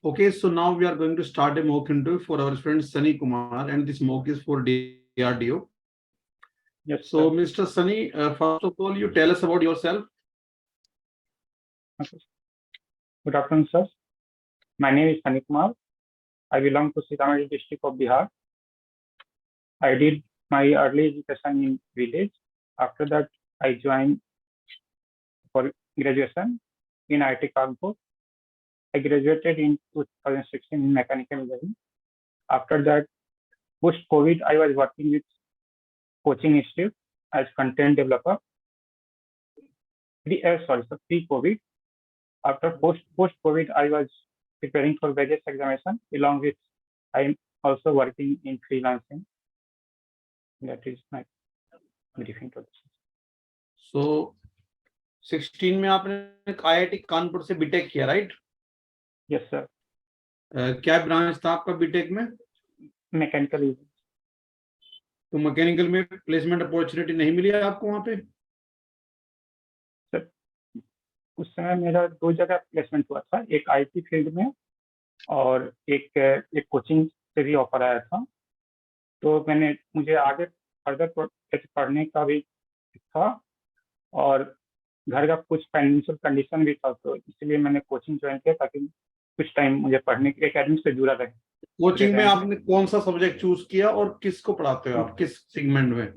Okay, so now we are going to start a mock interview for our friend Sunny Kumar, and this mock is for DRDO. Yes, So, sir. Mr. Sunny, first of all, you tell us about yourself. Okay. Good afternoon, sir. My name is Sunny Kumar. I belong to Sitamarhi district of Bihar. I did my early education in village. After that, I joined for graduation in IIT Kanpur. I graduated in 2016 in mechanical engineering. After that, post-COVID, I was working with coaching institute as content developer. Pre-COVID. After post-COVID, I was preparing for various examination. Along with, I am also working in freelancing. That is my brief introduction. So, 16 में आपने IIT Kanpur से B.Tech किया, right? Yes, sir. क्या branch था आपका B.Tech में? Mechanical engineering. तो mechanical में प्लेसमेंट अपॉर्चुनिटी नहीं मिली आपको वहां पे? सर, उस समय मेरा 2 जगह प्लेसमेंट हुआ था, एक आईटी फील्ड में और एक कोचिंग से भी ऑफर आया था। तो मुझे आगे फर्दर पढ़ने का भी था और घर का कुछ फाइनेंशियल कंडीशन भी था, तो इसलिए मैंने कोचिंग ज्वाइन किया ताकि कुछ टाइम मुझे पढ़ने के एकेडमिक से जुड़ा रहे। कोचिंग में आपने कौन सा सब्जेक्ट चूज किया और किसको पढ़ाते हो आप, किस सेगमेंट में?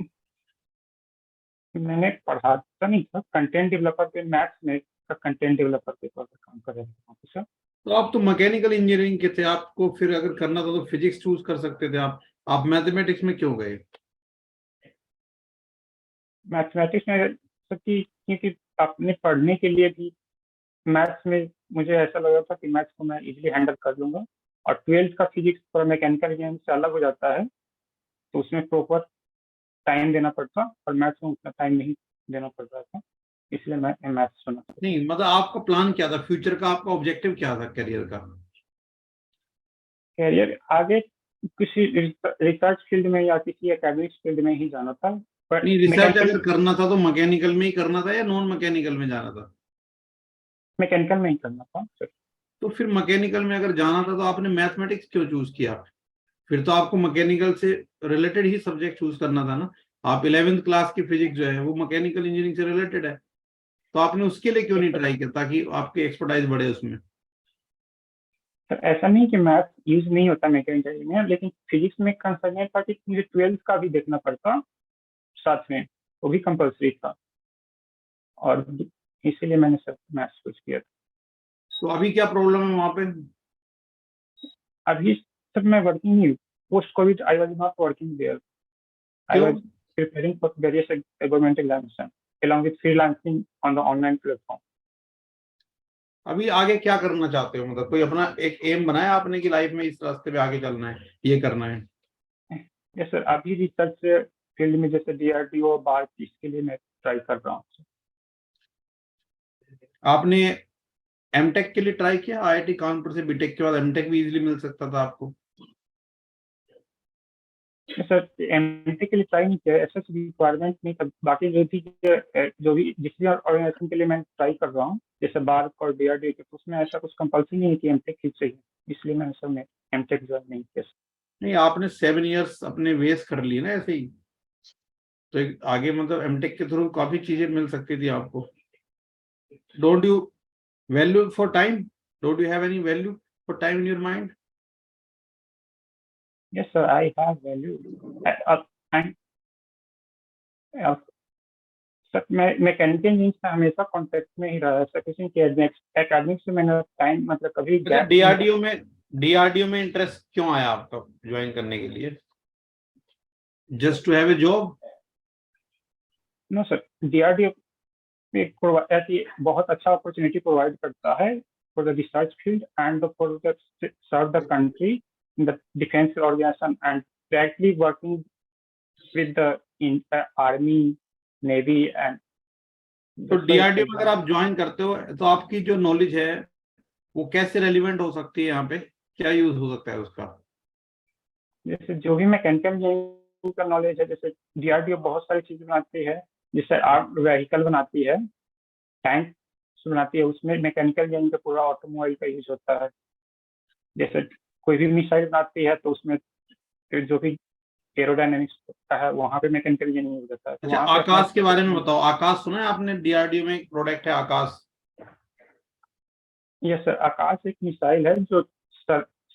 मैंने पढ़ाता नहीं था, कंटेंट डेवलपर पे, मैथ्स में कंटेंट डेवलपर के तौर पर काम कर रहे थे सर। तो आप तो मैकेनिकल इंजीनियरिंग के थे, आपको फिर अगर करना था तो फिजिक्स चूज कर सकते थे। आप मैथमेटिक्स में क्यों गए? मैथमेटिक्स में क्योंकि अपने पढ़ने के लिए भी मैथ्स में मुझे ऐसा लगा था कि मैथ्स को मैं इजीली हैंडल कर लूंगा, और 12th का फिजिक्स थोड़ा मैकेनिकल इंजीनियरिंग से अलग हो जाता है, तो उसमें प्रॉपर टाइम देना पड़ता और मैथ्स में उतना टाइम नहीं देना पड़ रहा था, इसलिए मैं मैथ्स चुना। नहीं, मतलब आपका प्लान क्या था फ्यूचर का, आपका ऑब्जेक्टिव क्या था करियर का? कैरियर आगे किसी रिसर्च फील्ड में या किसी एकेडमिक फील्ड में ही जाना था। पर नहीं, रिसर्च अगर करना था तो मैकेनिकल में ही करना था या नॉन मैकेनिकल में जाना था? मैकेनिकल में ही करना था सर। तो फिर मैकेनिकल में अगर जाना था तो आपने मैथमेटिक्स क्यों चूज किया? फिर तो आपको मैकेनिकल से रिलेटेड ही सब्जेक्ट चूज करना था ना। आप 11th क्लास की फिजिक्स जो है वो मैकेनिकल इंजीनियरिंग से रिलेटेड है, तो आपने उसके लिए क्यों नहीं ट्राई किया ताकि आपकी एक्सपर्टाइज बढ़े उसमें? सर ऐसा नहीं कि मैथ यूज नहीं होता मैकेनिकल में, लेकिन फिजिक्स में कंसर्न था कि मुझे 12th का भी देखना पड़ता साथ में, वो भी कंपल्सरी था, और इसीलिए मैंने सर मैथ्स चूज किया था। तो अभी क्या प्रॉब्लम है वहां पे? अभी सर मैं वर्किंग नहीं, post covid I was not working there. I was preparing for various government examination along with freelancing on the online platform. अभी आगे क्या करना चाहते हो, मतलब कोई अपना एक एम बनाया आपने कि लाइफ में इस रास्ते पे आगे चलना है, ये करना है? यस सर, अभी रिसर्च फील्ड में जैसे DRDO बार्क, इसके लिए मैं ट्राई कर रहा हूँ। आपने एमटेक के लिए ट्राई किया? IIT कानपुर से B.Tech के बाद एमटेक भी इजीली मिल सकता था आपको। सर एमटेक के लिए ट्राई नहीं किया, ऐसा रिक्वायरमेंट नहीं था। बाकी जो भी जिस भी ऑर्गेनाइजेशन के लिए मैं ट्राई कर रहा हूँ जैसे बार्क और DRDO के, उसमें ऐसा कुछ कंपल्सरी नहीं है कि एमटेक ही चाहिए, इसलिए मैंने सर में एमटेक ज्वाइन नहीं किया। नहीं, आपने 7 years अपने वेस्ट कर लिए ना ऐसे ही, तो आगे मतलब एमटेक के थ्रू काफी चीजें मिल सकती थी आपको। Don't you value for time? Don't you have any value for time in your mind? Yes, sir, I have value. And sir मैं मैकेनिकल इंजीनियरिंग से हमेशा कांटेक्ट में ही रहा है सर, किसी के एकेडमिक से मैंने टाइम मतलब कभी गैप। DRDO में इंटरेस्ट क्यों आया आपका ज्वाइन करने के लिए? Just to have a job? No sir, DRDO ऐसी बहुत अच्छा अपॉर्चुनिटी प्रोवाइड करता है for the research field and for the serve the country in the defence organisation and directly working with the army, navy and. तो DRDO में अगर आप join करते हो तो आपकी जो नॉलेज है वो कैसे रेलिवेंट हो सकती है, यहाँ पे क्या यूज हो सकता है उसका? जैसे जो भी मैकेनिकल इंजीनियरिंग का नॉलेज है, जैसे DRDO बहुत सारी चीजें बनाती है, जैसे आर्म व्हीकल बनाती है, टैंक बनाती है, उसमें मैकेनिकल इंजीनियरिंग का पूरा ऑटोमोबाइल का यूज होता है। जैसे कोई भी मिसाइल बनाती है तो उसमें जो भी एरोडायनेमिक्स का है वहाँ पे मैकेनिकल इंजीनियरिंग यूज होता है। अच्छा, आकाश के बारे में बताओ। आकाश सुना है आपने? डीआरडीओ में एक प्रोडक्ट है आकाश। यस सर, आकाश एक मिसाइल है जो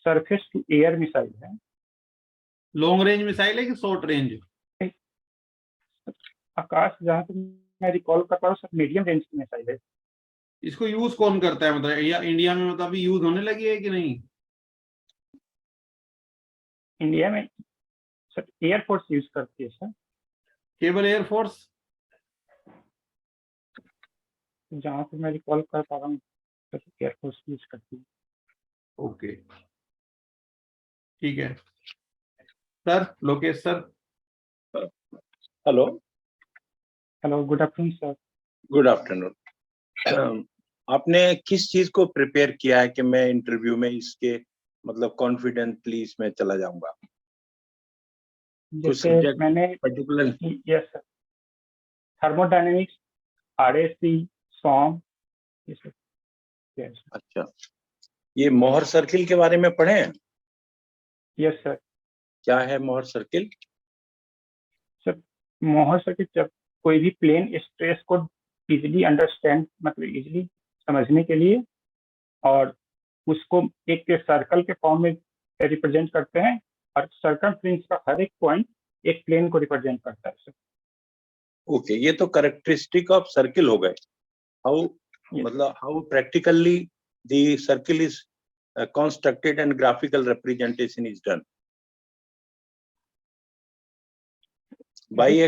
सरफेस टू एयर मिसाइल है। लॉन्ग रेंज मिसाइल है कि शॉर्ट रेंज? आकाश जहाँ तक मैं रिकॉल कर पा रहा हूँ सर मीडियम रेंज की मिसाइल है। इसको यूज कौन करता है, मतलब इंडिया में मतलब अभी यूज होने लगी है कि नहीं? इंडिया में सर एयरफोर्स यूज करती है सर। केवल एयरफोर्स? जहाँ तक मैं रिकॉल कर पा रहा हूँ एयरफोर्स यूज करती है। ओके, ठीक है sir. Lokesh sir. Hello. Hello, good afternoon sir. Good afternoon. आपने किस चीज को प्रिपेयर किया है कि मैं इंटरव्यू में इसके मतलब कॉन्फिडेंटली इसमें चला जाऊंगा? कुछ जैसे सब्जेक्ट मैंने particular? Yes sir, thermodynamics, RSC, SOM, ये सब। यस अच्छा, ये मोहर सर्किल के बारे में पढ़े हैं? Yes sir. क्या है मोहर सर्किल? सर मोहर सर्किट जब कोई भी प्लेन स्ट्रेस को इजीली अंडरस्टैंड मतलब इजीली समझने के लिए और उसको एक सर्कल के फॉर्म में रिप्रेजेंट करते हैं और सर्कमफ्रेंस का हर एक पॉइंट एक प्लेन को रिप्रेजेंट करता है सर। ओके, ये तो कैरेक्टरिस्टिक ऑफ सर्किल हो गए। हाउ मतलब how practically the circle is constructed and graphical representation is done. By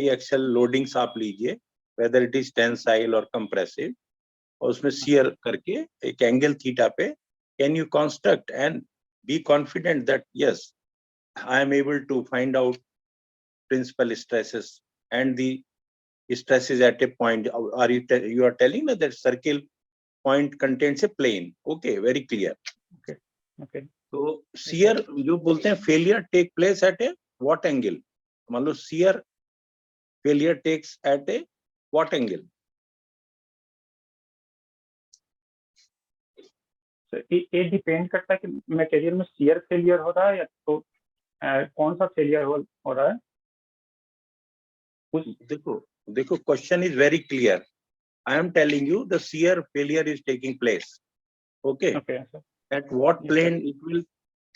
axial loadings आप लीजिए, वेदर इट इज टेंसाइल और कंप्रेसिव, और उसमें शियर करके एक एंगल थीटा पे can you construct and be confident that yes I am able to find out principal stresses and the stresses at a point. You are telling me that circle point contains a plane. Okay, very clear. Okay. तो shear जो बोलते हैं failure take place at a what angle? मान लो shear failure takes at a what angle? ये depend करता है कि material में शियर फेलियर हो रहा है या तो कौन सा फेलियर हो रहा है। देखो question is very clear. I am telling you the shear failure is taking place. Okay. Okay, sir. At what plane it will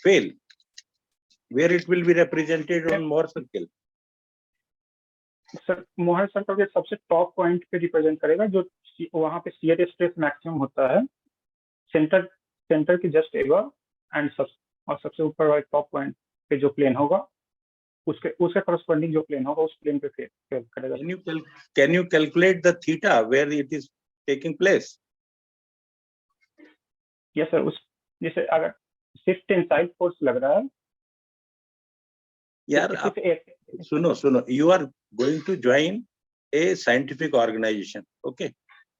fail? Where it will be represented on Mohr circle? Sir Mohr circle के सबसे top point पे represent करेगा जो वहां पे shear stress maximum होता है, centre के जस्ट एबव एंड सबसे ऊपर वाले टॉप पॉइंट पे जो प्लेन होगा उसके करस्पॉन्डिंग जो प्लेन होगा उस प्लेन पे फेल करेगा। Can you calculate the theta where it is taking place? Yes sir, उस जैसे अगर सिर्फ टेंसाइल फोर्स लग रहा है यार सुनो, you are going to join a scientific organization. Okay.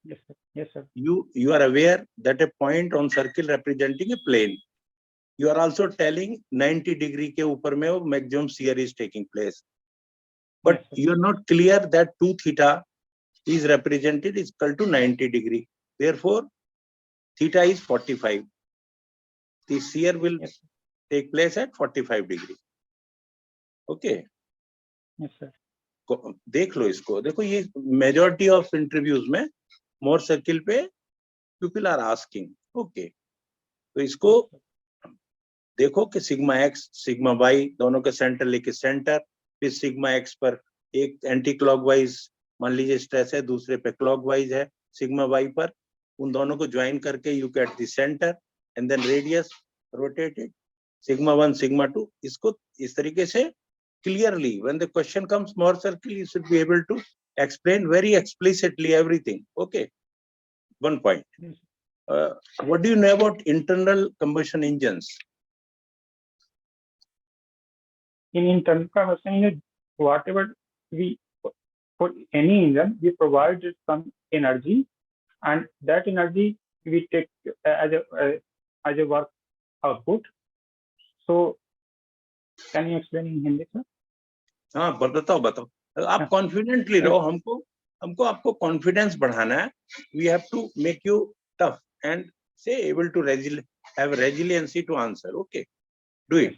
Yes sir. You are aware that a point on circle representing a plane. You are also telling 90 degree के ऊपर में वो maximum shear is taking place. But yes, you are not clear that 2 theta is represented is equal to 90 degree. Therefore, theta is 45. The shear will take place at 45 degree. Okay. Yes sir. देख लो इसको, देखो ये majority of interviews में मोर circle पे people are asking. Okay, तो इसको देखो कि सिग्मा एक्स सिग्मा वाई दोनों के सेंटर लेके सेंटर, फिर सिग्मा एक्स पर एक एंटी क्लॉकवाइज मान लीजिए स्ट्रेस है, दूसरे पे क्लॉकवाइज है सिग्मा वाई पर, उन दोनों को ज्वाइन करके you get the centre and then radius rotated sigma 1 sigma 2। इसको इस तरीके से clearly when the question comes Mohr circle you should be able to explain very explicitly everything. Okay, one point. What do you know about internal combustion engines? In internal combustion engine, whatever we for any engine we provide some energy and that energy we take as a work output. So can you explain in Hindi sir? हाँ बताओ आप confidently रहो, हमको आपको confidence बढ़ाना है। We have to make you tough and say able to have resiliency to answer. Okay, do it.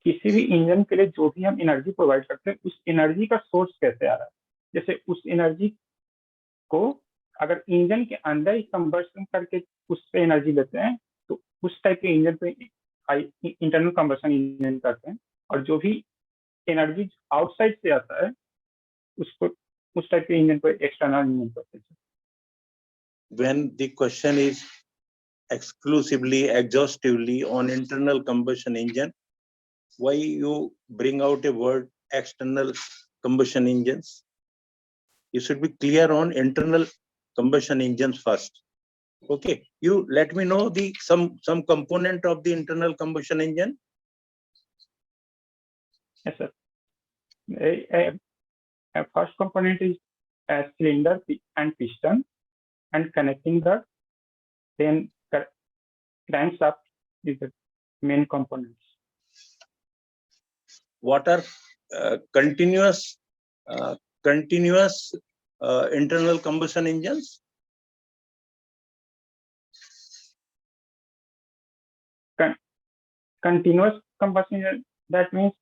किसी भी इंजन के लिए जो भी हम एनर्जी प्रोवाइड करते हैं उस एनर्जी का सोर्स कैसे आ रहा है, जैसे उस एनर्जी को अगर इंजन के अंदर ही कंबशन करके उससे एनर्जी लेते हैं तो उस टाइप के इंजन पे इंटरनल कंबशन इंजन करते हैं, और जो भी एनर्जी आउटसाइड से आता है उसको उस टाइप के इंजन को एक्सटर्नल इंजन कहते हैं. When the question is exclusively, exhaustively on internal combustion engine, why you bring out a word external combustion engines? You should be clear on internal combustion engines first. Okay, you let me know the some component of the internal combustion engine. Yes, sir. A first component is a cylinder and piston and connecting that. Then crankshaft is the main components. What are continuous internal combustion engines? Continuous combustion engine, that means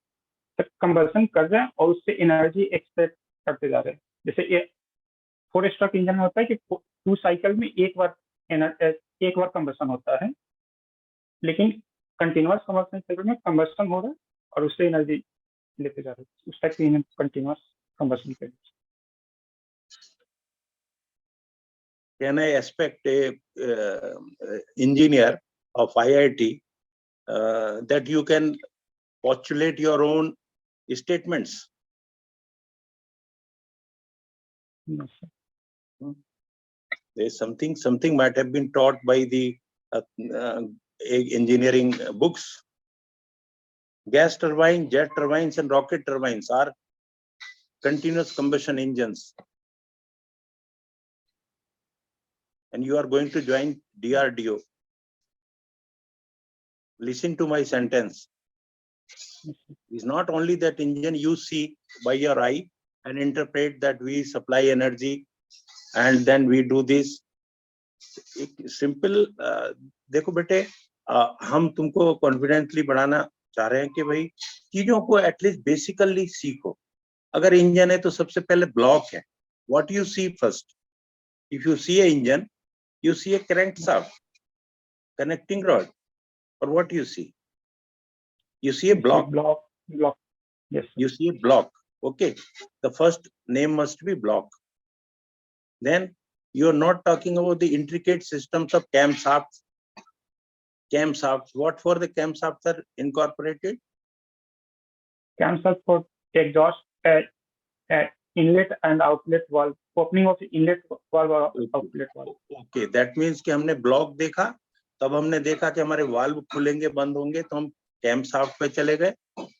the combustion कर रहे हैं और उससे energy extract करते जा रहे हैं. जैसे ये 4 स्ट्रोक इंजन में होता है कि 2 साइकिल में एक बार कंबशन होता है, लेकिन कंटिन्यूअस कंबशन साइकिल में कंबशन हो रहा है और उससे एनर्जी लेते जा रहे हैं. उस टाइप के इंजन कंटिन्यूअस कंबशन के लिए. Can I expect a engineer of IIT that you can postulate your own statements? No, sir. There's something might have been taught by the engineering books. Gas turbine, jet turbines, and rocket turbines are continuous combustion engines. And you are going to join DRDO. Listen to my sentence. It's not only that engine you see by your eye and interpret that we supply energy and then we do this. Simple. देखो बेटे, हम तुमको confidently बढ़ाना चाह रहे हैं कि भाई चीजों को एटलीस्ट बेसिकली सीखो. अगर इंजन है तो सबसे पहले ब्लॉक है. What you see first? If you see a engine, you see a crankshaft, connecting rod, or what you see? You see a block. Block. Yes, sir. You see a block. Okay. The first name must be block. Then you are not talking about the intricate systems of camshafts. Camshafts. What for the camshafts are incorporated? Camshaft for exhaust, inlet and outlet valve. Opening of inlet valve or outlet valve. Okay, that means कि हमने block देखा, तब हमने देखा कि हमारे valve खुलेंगे बंद होंगे, तो हम कैमशाफ्ट पे चले गए,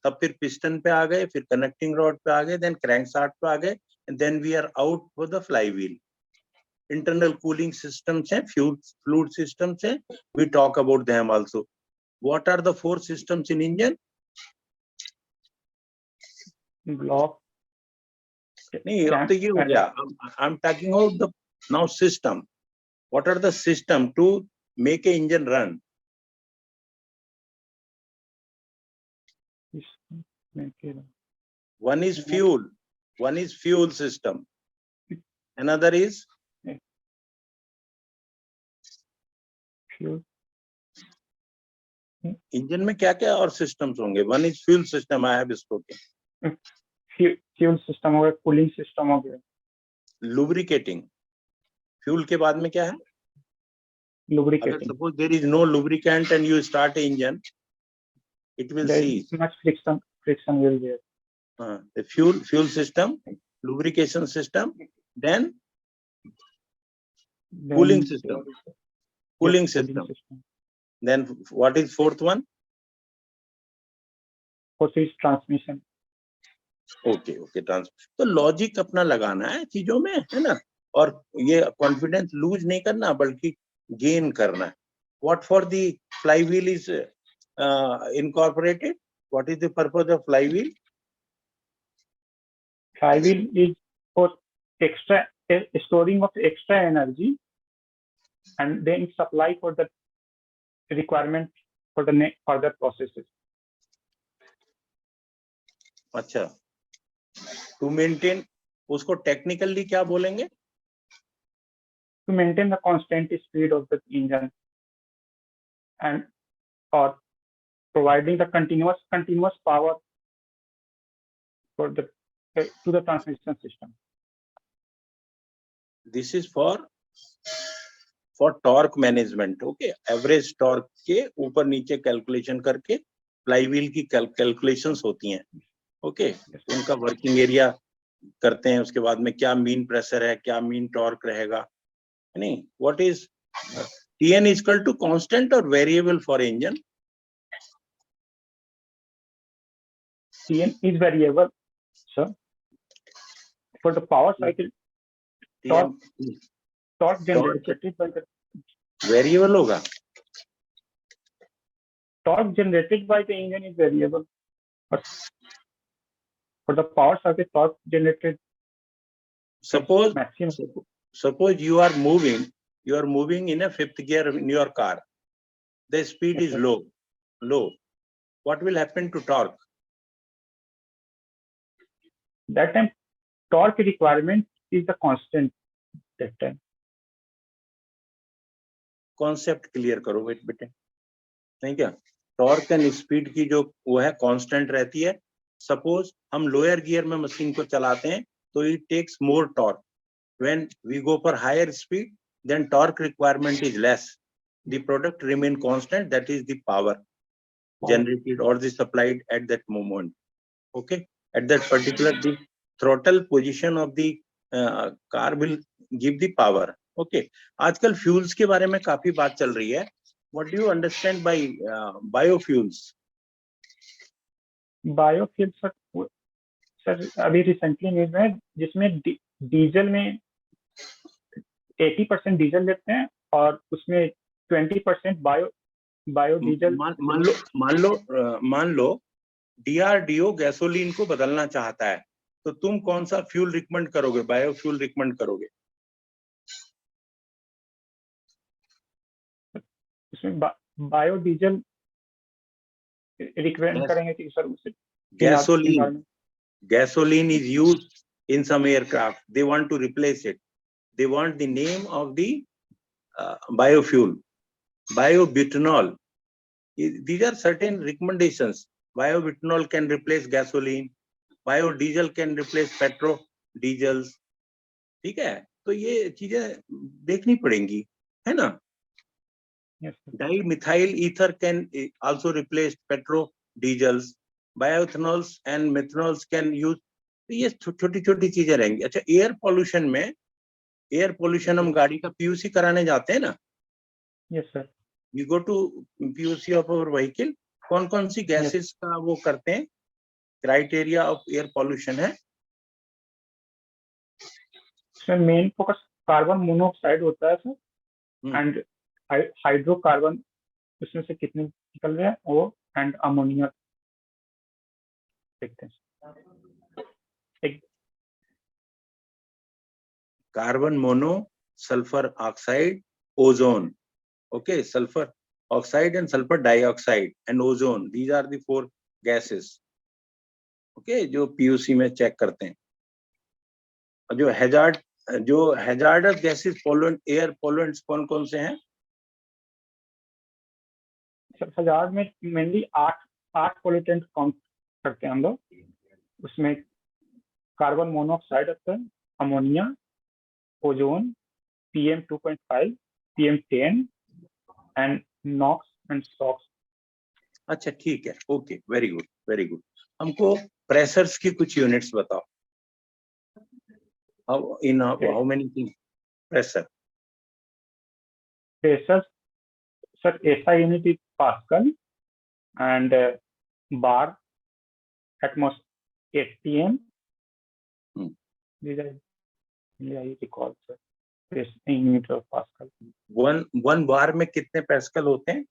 तब फिर पिस्टन पे आ गए, फिर कनेक्टिंग रॉड पे आ गए, देन क्रैंकशाफ्ट पे आ गए, and then we are out for the flywheel. Internal cooling systems हैं, fluid systems हैं, we talk about them also. What are the 4 systems in engine? Block. नहीं, अब तो ये हो गया. I'm talking about the now system. What are the system to make a engine run? One is fuel system. Another is Fuel. Engine में क्या क्या और सिस्टम्स होंगे? One is fuel system. I have spoken. Fuel system हो गया, cooling system हो गया. Lubricating. Fuel के बाद में क्या है? Lubricating. अगर suppose there is no lubricant and you start an engine, it will cease. Much friction will be there. The fuel system, lubrication system, then cooling system. Cooling system. Then what is 4th one? 4th is transmission. Okay, transmission. तो logic अपना लगाना है चीजों में, है ना, और ये कॉन्फिडेंस लूज नहीं करना बल्कि गेन करना है. What for the flywheel is incorporated? What is the purpose of flywheel? Flywheel is for storing of extra energy and then supply for the requirement for the further processes. अच्छा, to maintain, उसको technically क्या बोलेंगे? To maintain the constant speed of the engine and or providing the continuous power for the to the transmission system. This is for torque management. Okay, average torque के ऊपर नीचे calculation करके flywheel की calculations होती हैं. Okay, उनका working area करते हैं. उसके बाद में क्या मीन प्रेशर है, क्या मीन टॉर्क रहेगा, नहीं. What is Tn is equal to constant or variable for engine? Tn is variable, sir. For the power cycle, torque generated by the variable होगा. Torque generated by the engine is variable, but for the power cycle, torque generated. Suppose maximum. Suppose you are moving in a fifth gear in your car. The speed is low. What will happen to torque? That time, torque requirement is the constant. That time. Concept clear करो बेटे, नहीं क्या? Torque and speed की जो वो है constant रहती है. सपोज हम लोअर गियर में मशीन को चलाते हैं तो it takes more torque. When we go for higher speed, then torque requirement is less. The product remain constant, that is the power generated or the supplied at that moment. Okay, at that particular the throttle position of the car will give the power. Okay, आजकल fuels के बारे में काफी बात चल रही है. What do you understand by biofuels? Biofuels sir अभी रिसेंटली न्यूज में जिसमें डीजल में 80% डीजल लेते हैं और उसमें 20% बायो डीजल. मान लो DRDO गैसोलीन को बदलना चाहता है, तो तुम कौन सा फ्यूल रिकमेंड करोगे? बायोफ्यूल रिकमेंड करोगे? उसमें बायो डीजल रिकमेंड करेंगे कि सर उसे. Gasoline is used in some aircraft. They want to replace it. They want the name of the biofuel. Biobutanol. These are certain recommendations. Biobutanol can replace gasoline. Biodiesel can replace petrol diesels. ठीक है, तो ये चीजें देखनी पड़ेंगी, है ना? Dimethyl ether can also replace petrol diesels. Bioethanols and methanols can use. ये छोटी छोटी चीजें रहेंगी. अच्छा, एयर पोल्यूशन हम गाड़ी का PUC कराने जाते हैं ना? Yes sir. We go to PUC of our vehicle. कौन कौन सी गैसेस का वो करते हैं? क्राइटेरिया ऑफ एयर पोल्यूशन है sir. Main focus carbon monoxide होता है सर, एंड हाइड्रोकार्बन उसमें से कितने निकल रहे हैं वो, एंड अमोनिया देखते हैं. Carbon mono, sulphur oxide, ozone. Okay, sulfur oxide and sulfur dioxide and ozone. These are the 4 gases. Okay, जो PUC में चेक करते हैं. जो hazardous gases, polluant, air pollutants कौन कौन से हैं? सर हजार में मेनली 8 पोल्यूटेंट काउंट करते हैं हम लोग. उसमें कार्बन मोनोऑक्साइड आता है, ammonia, ozone, PM2.5, PM10 and NOx and SOx. अच्छा, ठीक है. Okay, very good. हमको प्रेशर्स की कुछ यूनिट्स बताओ. how many things pressure? Pressures, sir, SI unit is Pascal and bar, atmosphere, ATM. These are, I recall, sir. Unit of Pascal. One bar में कितने Pascal होते हैं?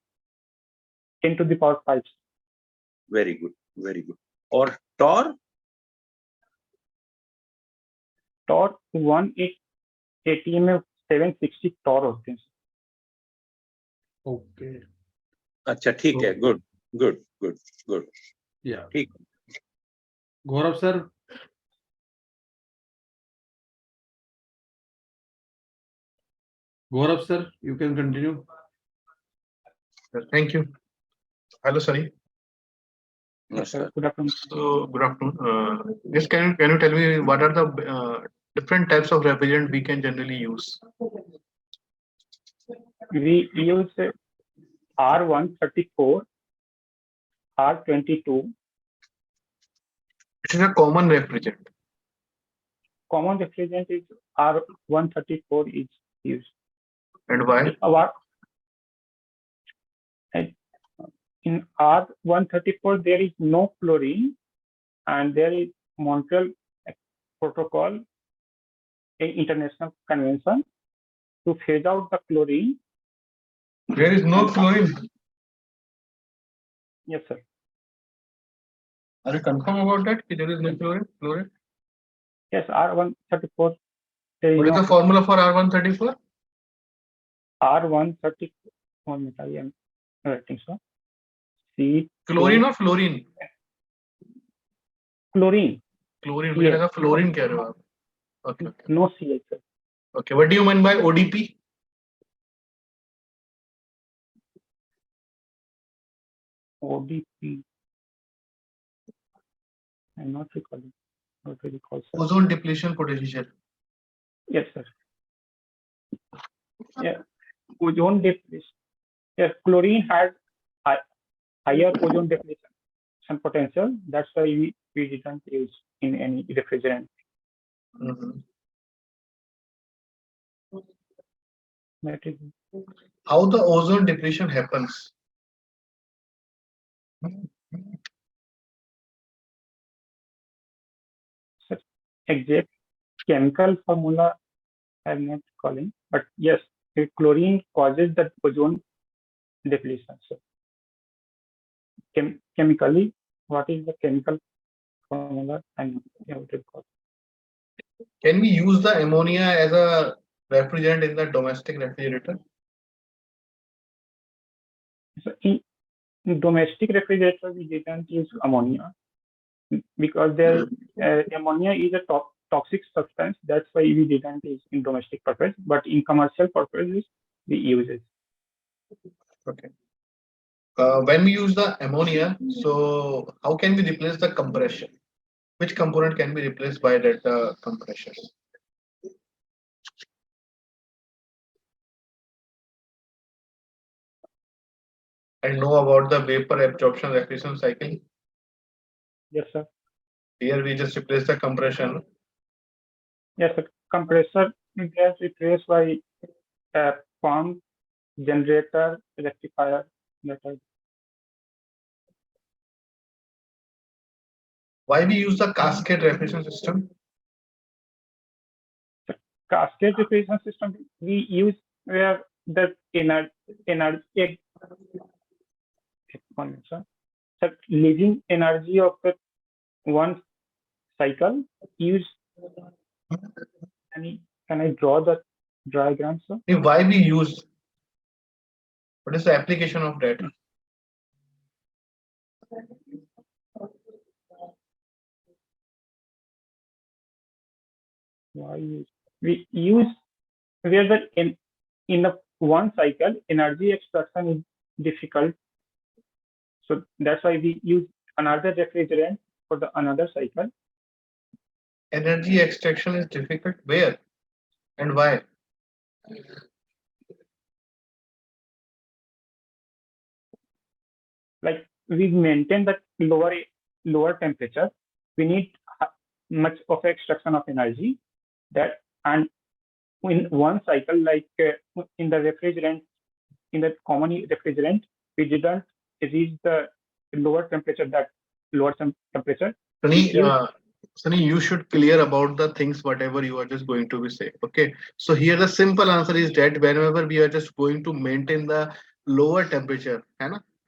10 to the power 5. Very good. और torque? 1 ATM में 760 Tor होते हैं. Okay अच्छा ठीक है, गुड गुड गुड गुड, या ठीक। गौरव sir, Gaurav sir, you can continue. Thank you. Hello, Sunny. नमस्कार। Good afternoon. So, good afternoon. Yes, can you tell me what are the different types of refrigerant we can generally use? We use R134, R22. It is a common refrigerant. Common refrigerant is R134 is used. And why? In R134 there is no chlorine, and there is Montreal Protocol, an international convention to phase out the chlorine. There is no chlorine. Yes, sir. Are you confirm about that? There is no chlorine? Yes, R134. What is the formula for R134? R134. 1 minute, I am writing, sir. Chlorine or fluorine? Chlorine. Chlorine. Yes. Yes. Fluorine keh rahe ho aap. Okay. No CH, sir. Okay. What do you mean by ODP? ODP. I'm not recalling. Not very recall, sir. Ozone depletion potential. Yes, sir. Yeah. Ozone depletion. Yes, chlorine has higher ozone depletion potential. That's why we didn't use in any refrigerant. How the ozone depletion happens? Exact chemical formula I'm not calling, but yes, the chlorine causes the ozone depletion. So, chemically, what is the chemical formula? I'm not able to recall. Can we use the ammonia as a refrigerant in the domestic refrigerator? So in domestic refrigerator, we didn't use ammonia because there ammonia is a toxic substance. That's why we didn't use in domestic purpose, but in commercial purposes, we use it. Okay. When we use the ammonia, so how can we replace the compression? Which component can be replaced by that compression? And know about the vapor absorption refrigeration cycle. Yes, sir. Here we just replace the compression. Yes, sir. Compressor gets replaced by pump, generator, rectifier. Why we use the cascade refrigeration system? Cascade refrigeration system we use where the energy leaving energy of the one cycle use. Can I draw the diagram, sir? Why we use? What is the application of that? Why we use where the in the one cycle energy extraction is difficult, so that's why we use another refrigerant for the another cycle. Energy extraction is difficult where and why? Like we maintain the lower temperature, we need much of extraction of energy that, and in one cycle, like in the refrigerant, in the common refrigerant, we didn't reach the lower temperature. That lower temperature. Sunny, you should clear about the things whatever you are just going to be say. Okay, so here the simple answer is that whenever we are just going to maintain the lower temperature,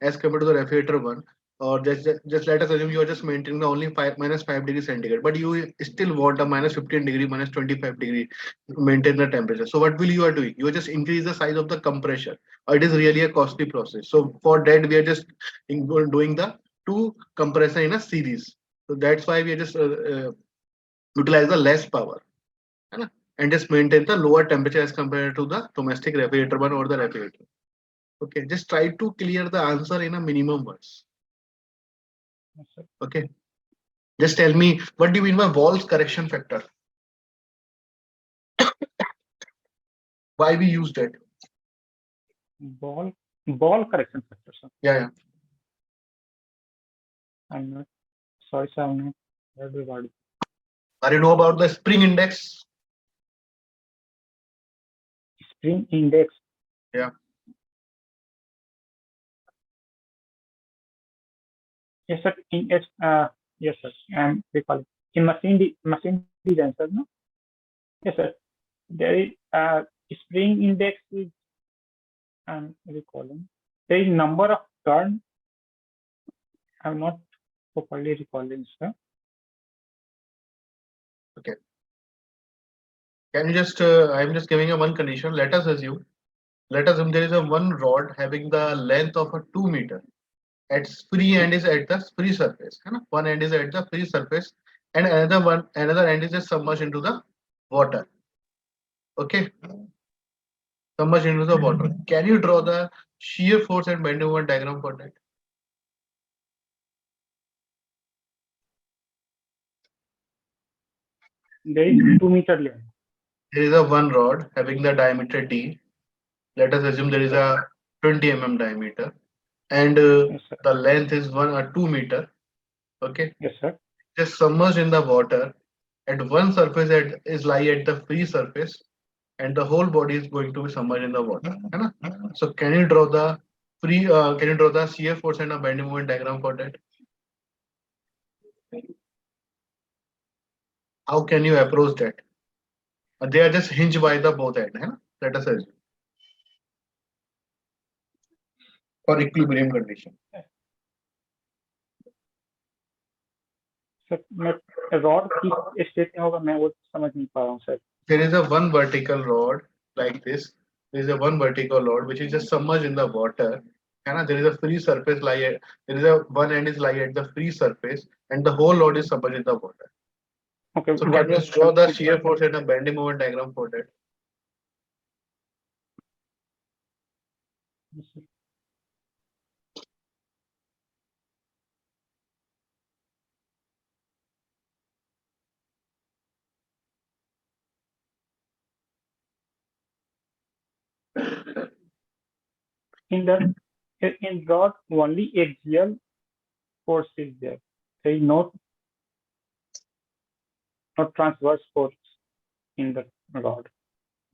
as compared to the refrigerator one, or just let us assume you are just maintaining the only -5 degrees centigrade, but you still want a -15 degree, -25 degree maintain the temperature. So what will you are doing? You are just increase the size of the compressor. It is really a costly process. So for that we are just doing the two compressor in a series. So that's why we are just utilize the less power, and just maintain the lower temperature as compared to the domestic refrigerator one or the refrigerator. Okay, just try to clear the answer in a minimum words. Yes, sir. Okay, just tell me what do you mean by Wahl's correction factor? Why we used it? Ball correction factor, sir. Yeah. I'm not sorry, sir. I'm not heard about it. Are you know about the spring index? Spring index. Yeah. Yes, sir. Yes, sir. I'm recalling. In machine design, sir, no? Yes, sir. There is spring index is, I'm recalling. There is number of turn. I'm not properly recalling, sir. Okay. Can you just? I'm just giving you one condition. Let us assume there is a one rod having the length of a 2 meter. Its free end is at the free surface. One end is at the free surface, and another end is just submerged into the water. Okay, submerged into the water. Can you draw the shear force and bending moment diagram for that? There is 2 meter length. There is a one rod having the diameter d. Let us assume there is a 20 mm diameter, and Yes, sir. the length is 1 or 2 meter. Okay, Yes, sir. just submerged in the water. At one surface is lie at the free surface, and the whole body is going to be submerged in the water. So can you draw the shear force and a bending moment diagram for that? How can you approach that? They are just hinged by the both end. Let us assume for equilibrium condition. Sir मैं rod किस state में होगा मैं वो समझ नहीं पा रहा हूँ sir. There is a one vertical rod like this. There is a one vertical rod which is just submerged in the water. There is a free surface there is a one end is lie at the free surface, and the whole rod is submerged in the water. Okay. So can you draw the shear force and a bending moment diagram for that? Yes, sir. In rod only axial force is there. There is no transverse force in the rod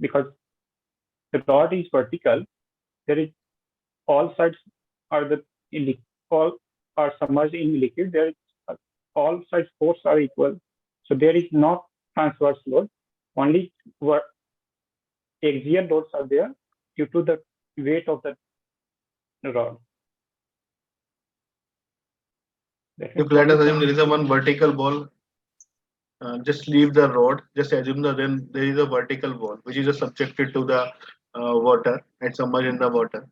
because the rod is vertical. There is all sides are all are submerged in liquid. There is all sides force are equal, so there is no transverse load. Only axial loads are there due to the weight of the rod. If let us assume there is a one vertical ball, just leave the rod. Just assume that then there is a vertical ball which is just subjected to the water and submerged in the water.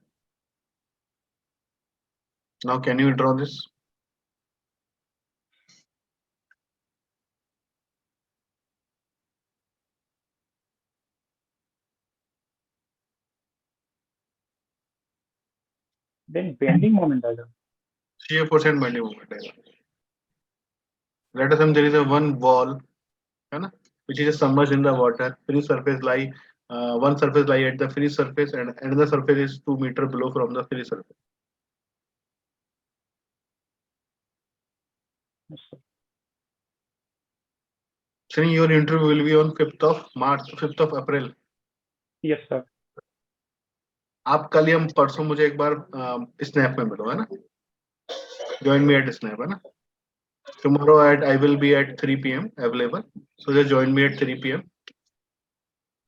Now, can you draw this? Then bending moment diagram. Shear force and bending moment diagram. Let us assume there is a one ball, which is just submerged in the water. Free surface lie, one surface lie at the free surface, and another surface is 2 meters below from the free surface. Yes, sir. Shri, your interview will be on 5th of March, 5th of April. Yes, sir. आप कल हम परसों मुझे एक बार snap में मिलो, है ना? Join me at Snap, है ना? Tomorrow I will be at 3 p.m. available. So just join me at 3 p.m.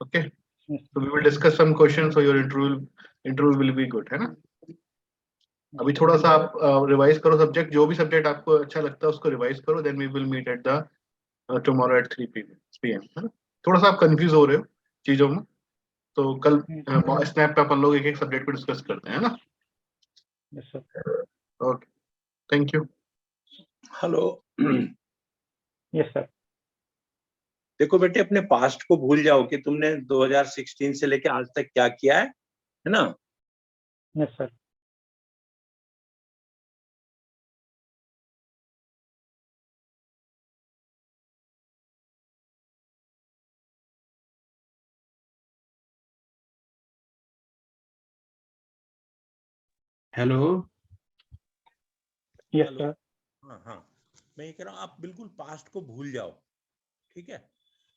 Okay. Yes. So we will discuss some questions. So your interview will be good, है ना? अभी थोड़ा सा आप revise करो subject, जो भी सब्जेक्ट आपको अच्छा लगता है उसको रिवाइज करो, then we will meet at the tomorrow at 3 PM, है ना। थोड़ा सा आप कंफ्यूज हो रहे हो चीजों में, तो कल स्नैप पे अपन लोग एक एक सब्जेक्ट पे डिस्कस करते हैं ना। Yes sir. Okay, thank you. Hello. Yes sir. देखो बेटे, अपने पास्ट को भूल जाओ कि तुमने 2016 से लेके आज तक क्या किया है ना। Yes sir. Hello. Yes hello. Sir. हाँ हाँ, मैं ये कह रहा हूँ आप बिल्कुल पास्ट को भूल जाओ, ठीक है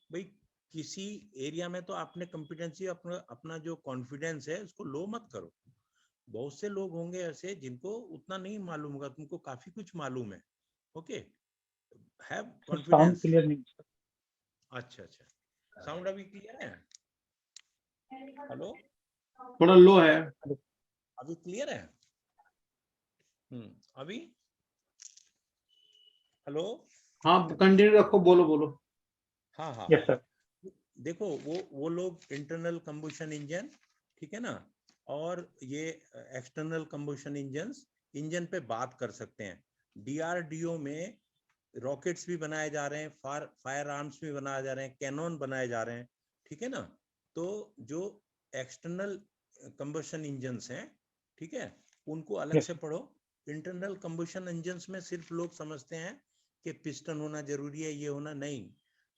भाई। किसी एरिया में तो आपने कॉम्पिटेंसी, अपना जो कॉन्फिडेंस है उसको लो मत करो। बहुत से लोग होंगे ऐसे जिनको उतना नहीं मालूम होगा, तुमको काफी कुछ मालूम है। Okay, have sound confidence. Clear नहीं सर। अच्छा अच्छा, साउंड अभी क्लियर है? हेलो, थोड़ा लो है। अभी क्लियर है? अभी हेलो। हाँ कंटिन्यू रखो, बोलो बोलो। हाँ हाँ, यस सर। देखो वो लोग इंटरनल कंबशन इंजन, ठीक है ना, और ये एक्सटर्नल कंबशन इंजन पे बात कर सकते हैं। डीआरडीओ में रॉकेट्स भी बनाए जा रहे हैं, फायर आर्म्स भी बनाए जा रहे हैं, कैनन बनाए जा रहे हैं, ठीक है ना। तो जो एक्सटर्नल कंबशन इंजन्स हैं, ठीक है, उनको अलग यस से पढ़ो। इंटरनल कंबशन इंजन्स में सिर्फ लोग समझते हैं कि पिस्टन होना जरूरी है, ये होना नहीं।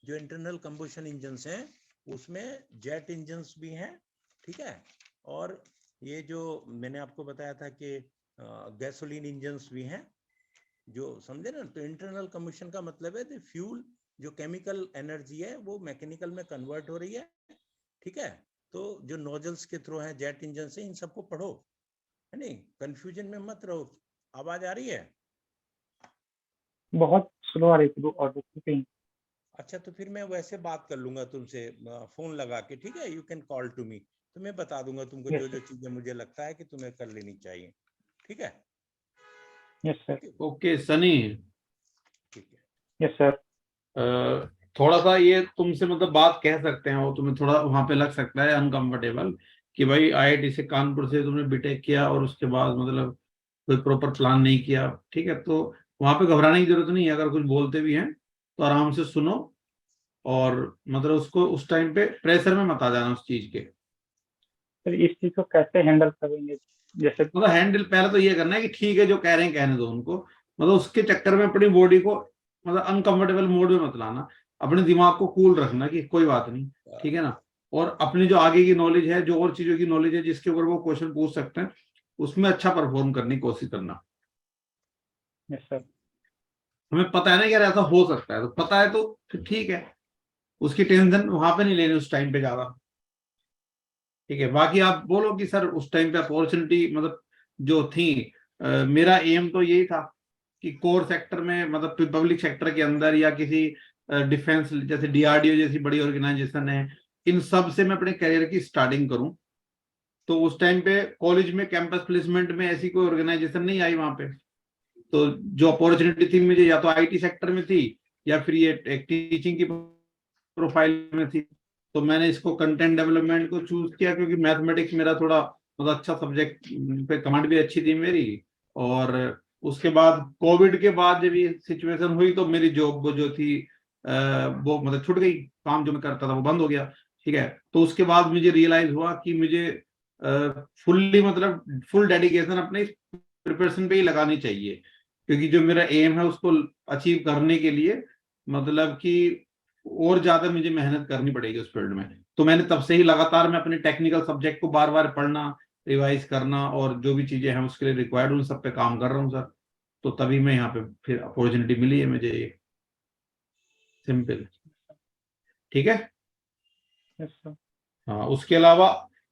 जो इंटरनल कंबशन इंजन्स हैं उसमें जेट इंजन्स भी हैं, ठीक है, और ये जो मैंने आपको बताया था कि गैसोलीन इंजन्स भी हैं, जो समझे ना। तो इंटरनल कंबशन का मतलब है फ्यूल, जो केमिकल एनर्जी है वो मैकेनिकल में कन्वर्ट हो रही है, ठीक है। तो जो नोजल्स के थ्रू है जेट इंजन से, इन सबको पढ़ो, है नहीं, कंफ्यूजन में मत रहो। आवाज आ रही है? बहुत स्लो आ रही थी और कहीं। अच्छा, तो फिर मैं वैसे बात कर लूंगा तुमसे फोन लगा के, ठीक है। You can call to me, तो मैं बता दूंगा तुमको यस जो जो सर। चीजें मुझे लगता है कि तुम्हें कर लेनी चाहिए, ठीक है। Yes sir. Okay, okay Sunny, ठीक है। Yes sir. थोड़ा सा ये तुमसे मतलब बात कह सकते हैं, वो तुम्हें थोड़ा वहां पे लग सकता है अनकंफर्टेबल कि भाई आईआईटी से, कानपुर से तुमने बीटेक किया और उसके बाद मतलब कोई प्रॉपर प्लान नहीं किया, ठीक है। तो वहां पे घबराने की जरूरत नहीं है। अगर कुछ बोलते भी हैं तो आराम से सुनो, और मतलब उसको उस टाइम पे प्रेशर में मत आ जाना उस चीज के। सर इस चीज को कैसे हैंडल करेंगे? जैसे मतलब हैंडल पहले तो ये करना है कि ठीक है जो कह रहे हैं कहने दो उनको, मतलब उसके चक्कर में अपनी बॉडी को मतलब अनकंफर्टेबल मोड में मत लाना। अपने दिमाग को कूल रखना कि कोई बात नहीं, ठीक है ना। और अपनी जो आगे की नॉलेज है, जो और चीजों की नॉलेज है जिसके ऊपर वो क्वेश्चन पूछ सकते हैं, उसमें अच्छा परफॉर्म करने की कोशिश करना। Yes sir. हमें पता है ना यार ऐसा हो सकता है, तो पता है तो फिर ठीक है, उसकी टेंशन वहां पे नहीं लेनी उस टाइम पे ज्यादा, ठीक है। बाकी आप बोलो कि सर उस टाइम पे अपॉर्चुनिटी मतलब जो थी, मेरा एम तो यही था कि कोर सेक्टर में मतलब पब्लिक सेक्टर के अंदर या किसी डिफेंस जैसे डीआरडीओ जैसी बड़ी ऑर्गेनाइजेशन है, इन सब से मैं अपने करियर की स्टार्टिंग करूं। तो उस टाइम पे कॉलेज में कैंपस प्लेसमेंट में ऐसी कोई ऑर्गेनाइजेशन नहीं आई वहां पे। तो जो अपॉर्चुनिटी थी मुझे या तो आईटी सेक्टर में थी या फिर ये एक टीचिंग की प्रोफाइल में थी। तो मैंने इसको कंटेंट डेवलपमेंट को चूज किया क्योंकि मैथमेटिक्स मेरा थोड़ा मतलब अच्छा सब्जेक्ट पे कमांड भी अच्छी थी मेरी। और उसके बाद कोविड के बाद जब ये सिचुएशन हुई तो मेरी जॉब वो जो थी वो मतलब छूट गई, काम जो मैं करता था वो बंद हो गया, ठीक है। तो उसके बाद मुझे रियलाइज हुआ कि मुझे फुल्ली मतलब फुल डेडिकेशन अपने प्रिपरेशन पे ही लगानी चाहिए, क्योंकि जो मेरा एम है उसको अचीव करने के लिए मतलब कि और ज्यादा मुझे मेहनत करनी पड़ेगी उस फील्ड में। तो मैंने तब से ही लगातार मैं अपने टेक्निकल सब्जेक्ट को बार बार पढ़ना, रिवाइज करना और जो भी चीजें हैं उसके लिए रिक्वायर्ड उन सब पे काम कर रहा हूँ सर। तो तभी मैं यहाँ पे फिर अपॉर्चुनिटी मिली है मुझे, ये सिंपल, ठीक है। Yes sir. हाँ उसके अलावा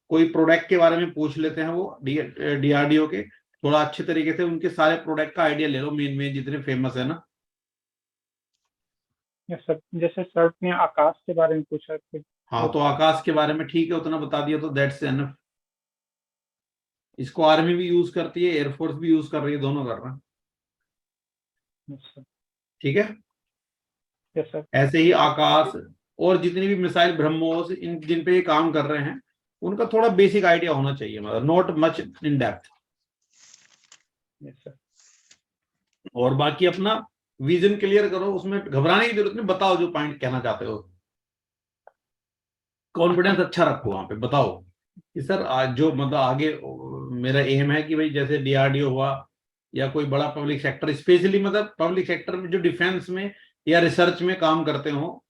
कोई प्रोडक्ट के बारे में पूछ लेते हैं, वो डीआरडीओ के थोड़ा अच्छे तरीके से उनके सारे प्रोडक्ट का आइडिया ले लो, मेन मेन जितने फेमस है ना। Yes sir. जैसे सर ने आकाश के बारे में पूछा कि हाँ तो आकाश के बारे में ठीक है, उतना बता दिया तो दैट्स एनफ। इसको आर्मी भी यूज करती है, एयरफोर्स भी यूज कर रही है, दोनों कर रहे हैं। Yes, sir. ठीक है। Yes, sir. ऐसे ही आकाश और जितनी भी मिसाइल ब्रह्मोस इन जिन पे ये काम कर रहे हैं उनका थोड़ा बेसिक आइडिया होना चाहिए, मतलब not much in depth. Yes, sir. और बाकी अपना विजन क्लियर करो, उसमें घबराने की जरूरत नहीं, बताओ जो पॉइंट कहना चाहते हो, कॉन्फिडेंस अच्छा रखो वहां पे, बताओ कि सर आज जो मतलब आगे मेरा एम है कि भाई जैसे डीआरडीओ हुआ या कोई बड़ा पब्लिक सेक्टर, स्पेशली मतलब पब्लिक सेक्टर में जो डिफेंस में या रिसर्च में काम करते हो,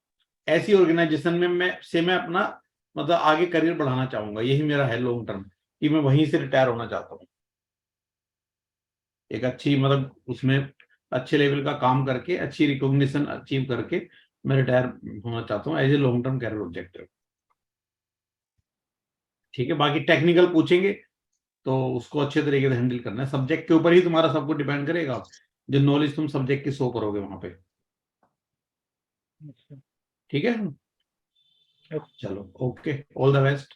ऐसी ऑर्गेनाइजेशन में मैं अपना मतलब आगे करियर बढ़ाना चाहूंगा। यही मेरा है लॉन्ग टर्म, कि मैं वहीं से रिटायर होना चाहता हूँ, एक अच्छी मतलब उसमें अच्छे लेवल का काम करके अच्छी रिकॉग्निशन अचीव करके मैं रिटायर होना चाहता हूँ as a long term career objective. ठीक है, बाकी टेक्निकल पूछेंगे तो उसको अच्छे तरीके से हैंडल करना है, सब्जेक्ट के ऊपर ही तुम्हारा सब कुछ डिपेंड करेगा, जो नॉलेज तुम सब्जेक्ट की शो करोगे वहां पे। Yes, sir. ठीक है, Yes. चलो ओके, ऑल द बेस्ट।